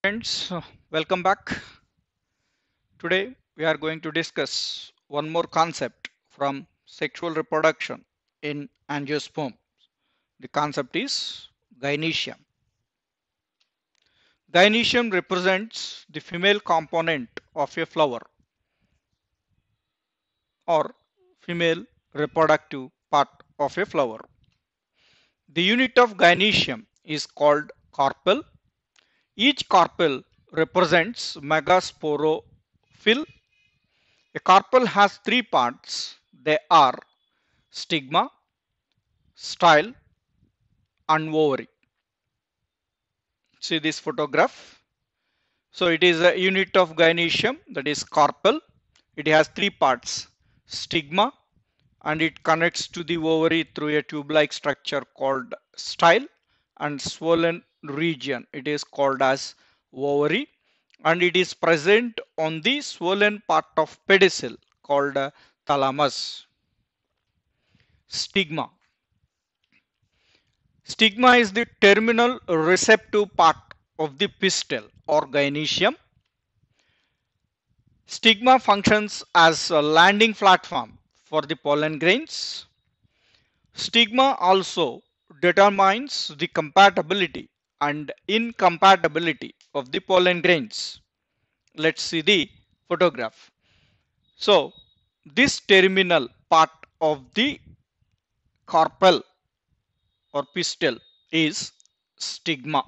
Friends, welcome back. Today we are going to discuss one more concept from sexual reproduction in angiosperm. The concept is gynoecium. Gynoecium represents the female component of a flower or female reproductive part of a flower. The unit of gynoecium is called carpel. Each carpel represents megasporophyll. A carpel has three parts. They are stigma, style, and ovary. See this photograph. So it is a unit of gynoecium, that is carpel. It has three parts: stigma, and it connects to the ovary through a tube-like structure called style, and swollen region, it is called as ovary, and it is present on the swollen part of pedicel called thalamus. Stigma. Stigma is the terminal receptive part of the pistil or gynoecium. Stigma functions as a landing platform for the pollen grains. Stigma also determines the compatibility and incompatibility of the pollen grains. Let's see the photograph. So, this terminal part of the carpel or pistil is stigma,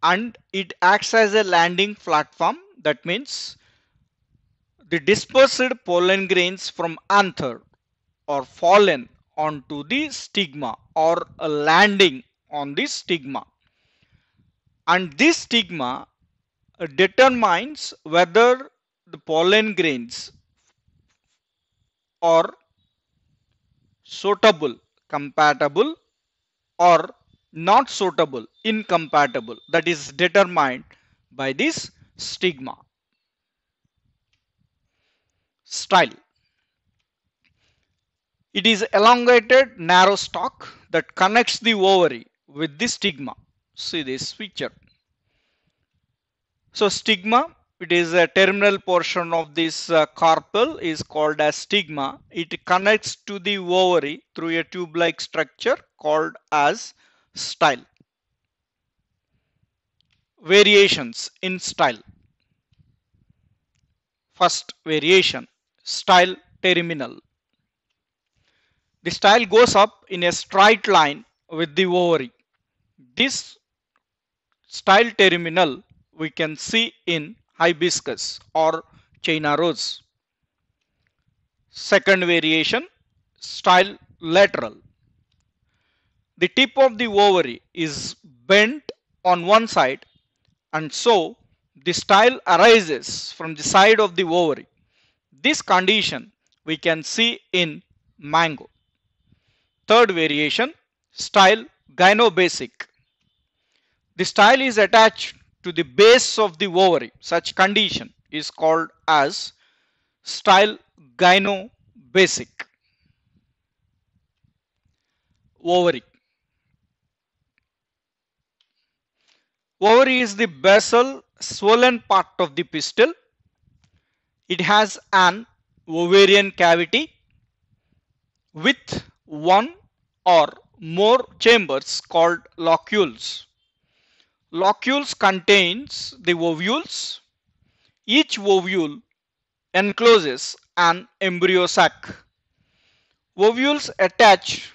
and it acts as a landing platform. That means the dispersed pollen grains from anther or fallen onto the stigma or a landing on the stigma, and this stigma determines whether the pollen grains are suitable, compatible, or not suitable, incompatible. That is determined by this stigma. Style. It is elongated narrow stalk that connects the ovary with the stigma. See this picture. So stigma, it is a terminal portion of this carpel is called as stigma. It connects to the ovary through a tube-like structure called as style. Variations in style. First variation, style terminal. The style goes up in a straight line with the ovary. This style terminal we can see in hibiscus or China rose. Second variation, style lateral. The tip of the ovary is bent on one side, and so the style arises from the side of the ovary. This condition we can see in mango. Third variation, style gynobasic. The style is attached to the base of the ovary. Such condition is called as style gynobasic. Ovary. Ovary is the basal swollen part of the pistil. It has an ovarian cavity with one or more chambers called locules. Locules contains the ovules. Each ovule encloses an embryo sac. Ovules attach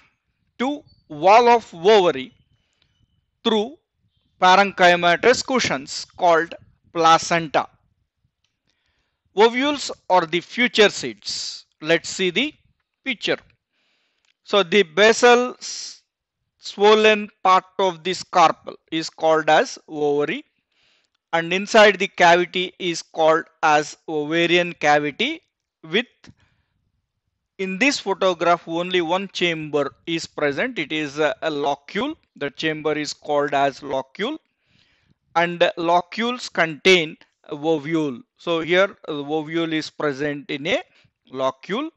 to wall of ovary through parenchymatous cushions called placenta. Ovules are the future seeds. Let's see the picture. So the basal swollen part of this carpel is called as ovary, and inside the cavity is called as ovarian cavity with, in this photograph, only one chamber is present. It is a locule. The chamber is called as locule, and locules contain ovule. So here the ovule is present in a locule,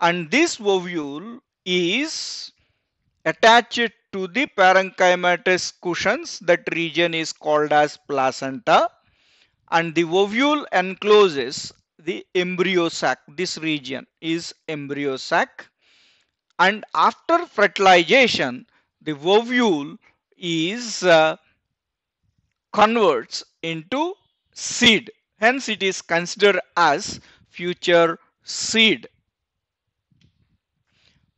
and this ovule is attached to the parenchymatous cushions. That region is called as placenta, and the ovule encloses the embryo sac. This region is embryo sac, and after fertilization the ovule is converts into seed, hence it is considered as future seed.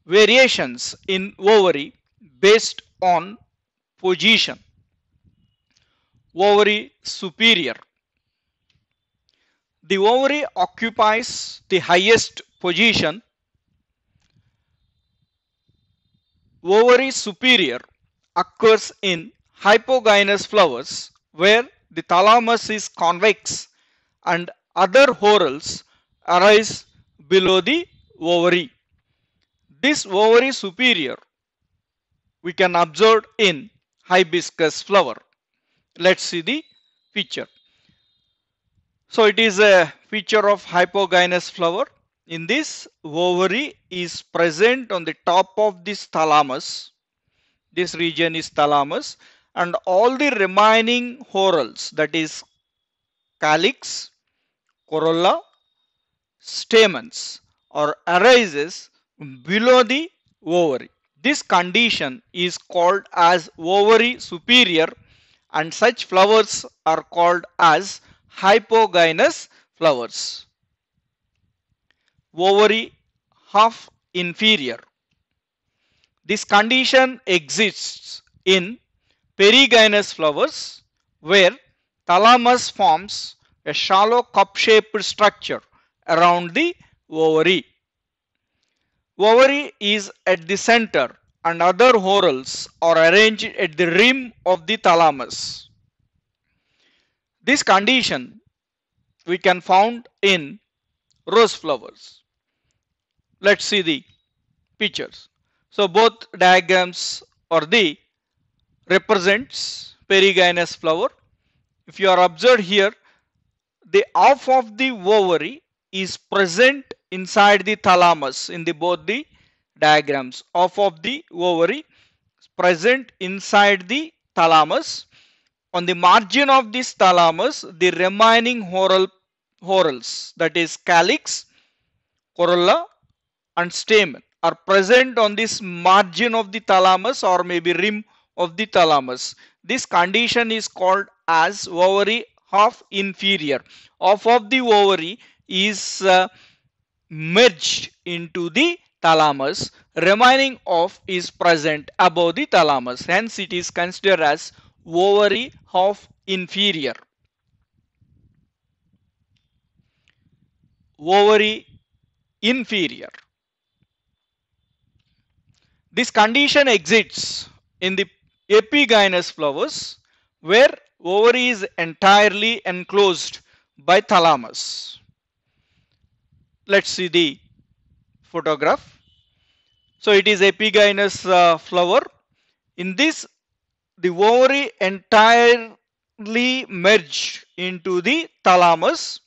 Variations in ovary based on position. Ovary superior. The ovary occupies the highest position. Ovary superior occurs in hypogynous flowers where the thalamus is convex and other whorls arise below the ovary. This ovary superior we can observe in hibiscus flower. Let's see the picture. So it is a feature of hypogynous flower. In this, ovary is present on the top of this thalamus. This region is thalamus, and all the remaining whorls, that is calyx, corolla, stamens, or arises below the ovary. This condition is called as ovary superior, and such flowers are called as hypogynous flowers. Ovary half inferior. This condition exists in perigynous flowers where thalamus forms a shallow cup-shaped structure around the ovary. Ovary is at the center and other whorls are arranged at the rim of the thalamus. This condition we can found in rose flowers. Let's see the pictures. So both diagrams are the represents perigynous flower. If you are observed here, the half of the ovary is present inside the thalamus in the both the diagrams. Half of the ovary is present inside the thalamus. On the margin of this thalamus, the remaining whorls, that is calyx, corolla, and stamen, are present on this margin of the thalamus or maybe rim of the thalamus. This condition is called as ovary half inferior. Half of the ovary is merged into the thalamus, remaining half is present above the thalamus, hence it is considered as ovary half inferior. Ovary inferior. This condition exists in the epigynous flowers where ovary is entirely enclosed by thalamus. Let's see the photograph. So it is epigynous flower. In this, the ovary entirely merged into the thalamus,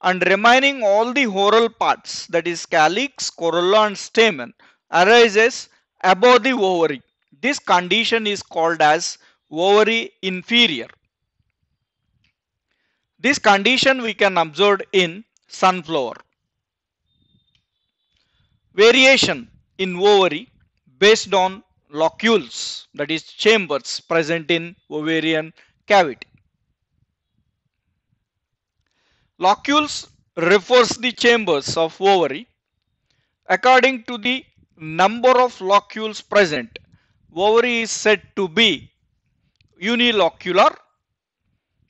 and remaining all the whorl parts, that is calyx, corolla, and stamen, arises above the ovary. This condition is called as ovary inferior. This condition we can observe in sunflower. Variation in ovary based on locules, that is chambers present in ovarian cavity. Locules refers the chambers of ovary. According to the number of locules present, ovary is said to be unilocular.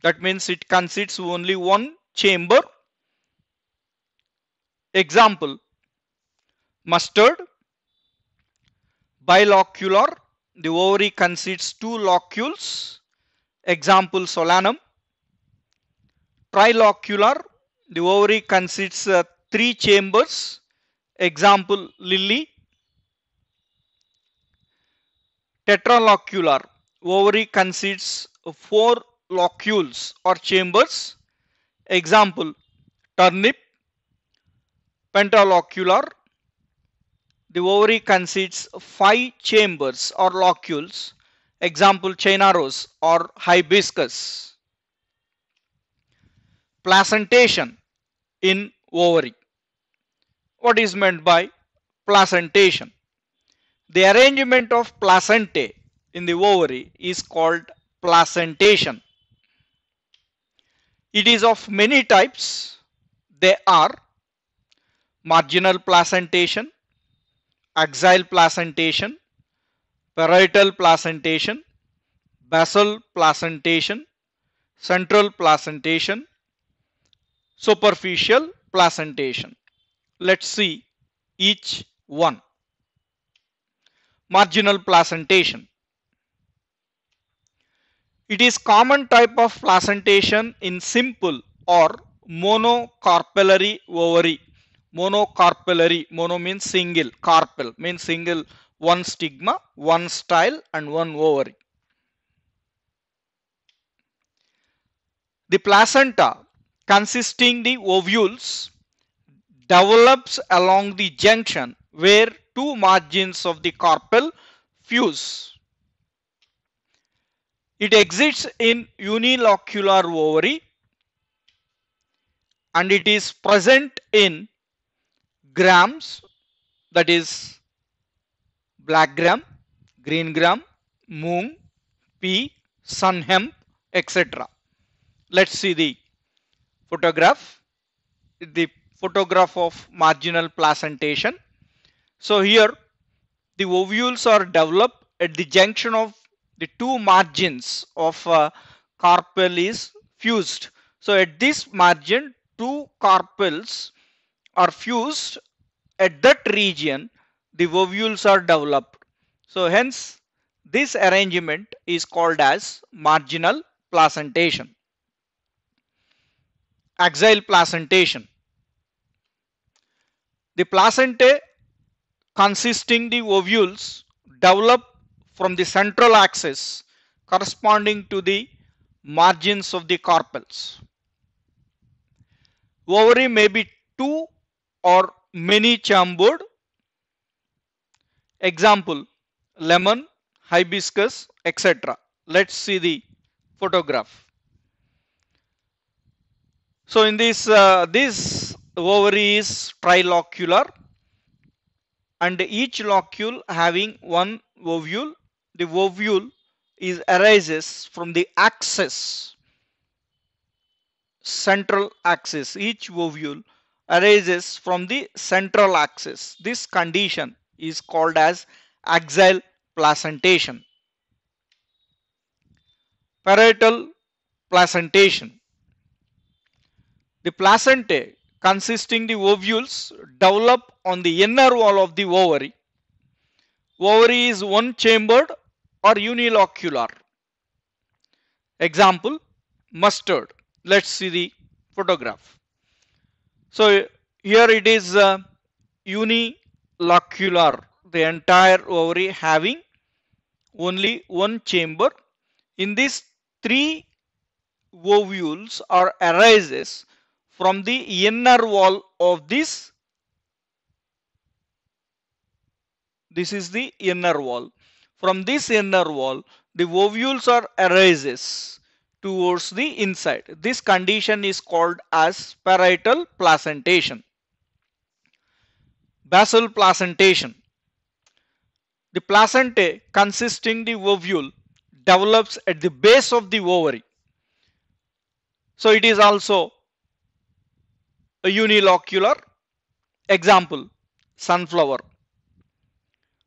That means it consists only one chamber. Example, mustard. Bilocular, the ovary consists two locules. Example, solanum. Trilocular, the ovary consists three chambers. Example, lily. Tetralocular, ovary consists of four locules or chambers. Example, turnip. Pentalocular, The ovary consists of 5 chambers or locules. Example, China rose or hibiscus. Placentation in ovary. What is meant by placentation? The arrangement of placentae in the ovary is called placentation. It is of many types. They are marginal placentation, axial placentation, parietal placentation, basal placentation, central placentation, superficial placentation. Let's see each one. Marginal placentation. It is common type of placentation in simple or monocarpellary ovary. Monocarpellary, mono means single, carpel means single, one stigma, one style and one ovary. The placenta consisting the ovules develops along the junction where two margins of the carpel fuse. It exists in unilocular ovary and it is present in grams, that is black gram, green gram, moong, pea, sun hemp, etc. Let's see the photograph. The photograph of marginal placentation. So here the ovules are developed at the junction of the two margins of carpel is fused. So at this margin two carpels are fused. At that region the ovules are developed. So hence this arrangement is called as marginal placentation. Axial placentation. The placentae consisting the ovules develop from the central axis corresponding to the margins of the carpels. Ovary may be two or many chambered. Example, lemon, hibiscus, etc. Let's see the photograph. So in this ovary is trilocular and each locule having one ovule. The ovule arises from the axis, central axis. Each ovule arises from the central axis. This condition is called as axial placentation. Parietal placentation. The placentae consisting the ovules develop on the inner wall of the ovary. Ovary is one chambered or unilocular. Example, mustard. Let's see the photograph. So here it is unilocular, the entire ovary having only one chamber. In this, three ovules are arises from the inner wall of this. This is the inner wall. From this inner wall, the ovules are arises towards the inside. This condition is called as parietal placentation. Basal placentation. The placentae consisting the ovule develops at the base of the ovary. So it is also a unilocular. Example, sunflower.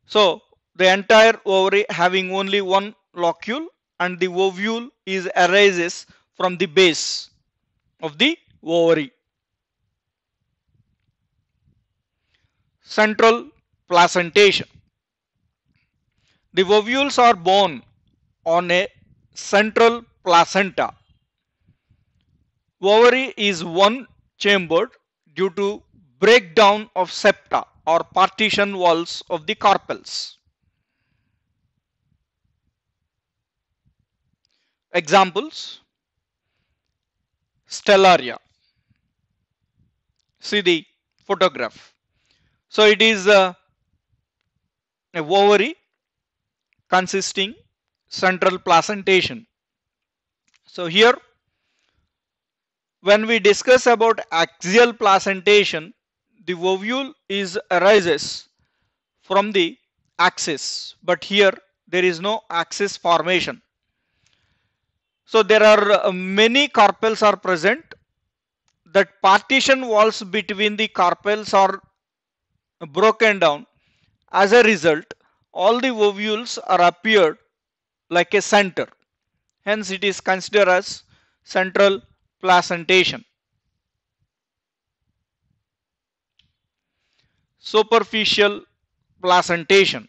So the entire ovary having only one locule and the ovule arises from the base of the ovary. Central placentation. The ovules are born on a central placenta. Ovary is one chambered due to breakdown of septa or partition walls of the carpels. Examples, stellaria. See the photograph. So it is a ovary consisting central placentation. So here when we discuss about axial placentation, the ovule is arises from the axis, but here there is no axis formation. So there are many carpels are present. That partition walls between the carpels are broken down. As a result, all the ovules are appeared like a center. Hence, it is considered as central placentation. Superficial placentation.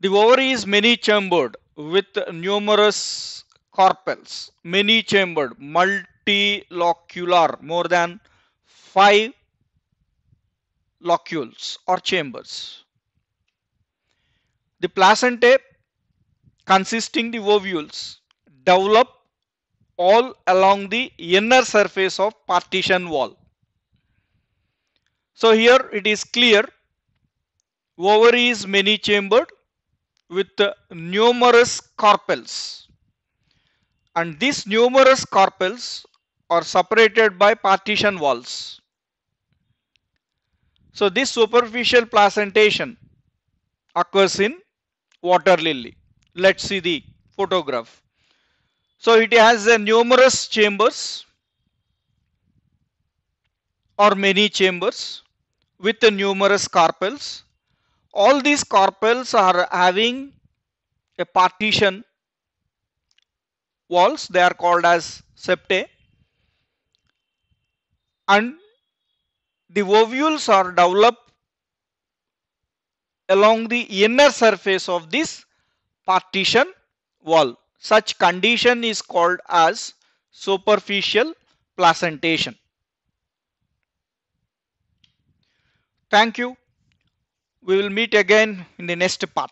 The ovary is many chambered with numerous carpels, many chambered, multilocular, more than 5 locules or chambers. The placentae consisting the ovules develop all along the inner surface of partition wall. So here it is clear ovary is many chambered with numerous carpels, and these numerous carpels are separated by partition walls. So this superficial placentation occurs in water lily. Let's see the photograph. So it has numerous chambers or many chambers with numerous carpels. All these carpels are having a partition walls. They are called as septae, and the ovules are developed along the inner surface of this partition wall. Such condition is called as superficial placentation. Thank you. We will meet again in the next part.